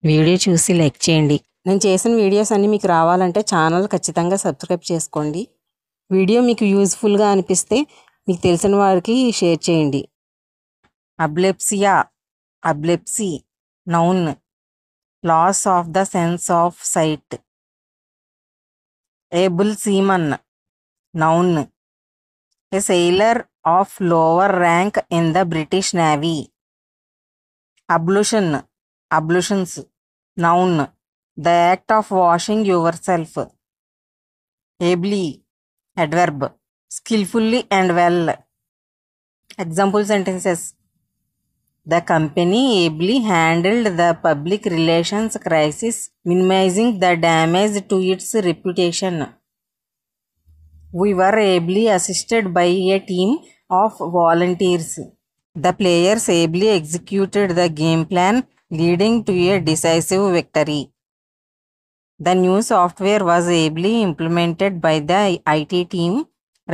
Video చూసి like చేయండి. నేను చేసిన వీడియోస్ అన్నీ మీకు రావాలంటే ఛానల్ ఖచ్చితంగా సబ్స్క్రైబ్ చేసుకోండి. వీడియో మీకు యూజ్ఫుల్గా అనిపిస్తే మీకు తెలిసిన వారికి షేర్ చేయండి. Ablepsia, ablepsy, noun, loss of the sense of sight. Able seaman, noun, a sailor of lower rank in the British Navy. Ablution, ablutions, noun, the act of washing yourself. Ably, adverb, skillfully and well. Example sentences: the company ably handled the public relations crisis, minimizing the damage to its reputation. We were ably assisted by a team of volunteers. The players ably executed the game plan, leading to a decisive victory. The new software was ably implemented by the IT team,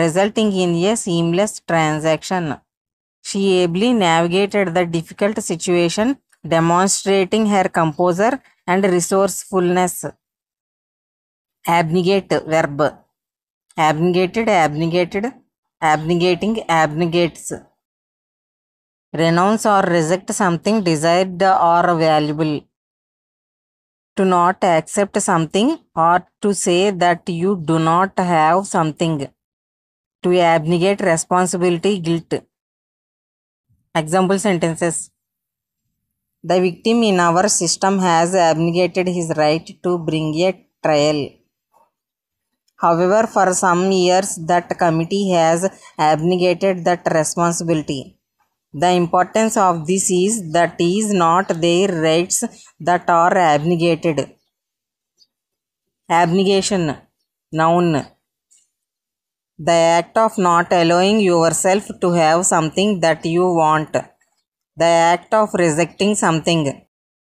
resulting in a seamless transaction. She ably navigated the difficult situation, demonstrating her composure and resourcefulness. Abnegate, verb. Abnegated, abnegated, abnegating, abnegates. Renounce or reject something desired or valuable. To not accept something or to say that you do not have something. To abnegate responsibility, guilt. Example sentences: the victim in our system has abnegated his right to bring a trial. However, for some years that committee has abnegated that responsibility. The importance of this is that is not their rights that are abnegated. Abnegation, noun, the act of not allowing yourself to have something that you want. The act of rejecting something.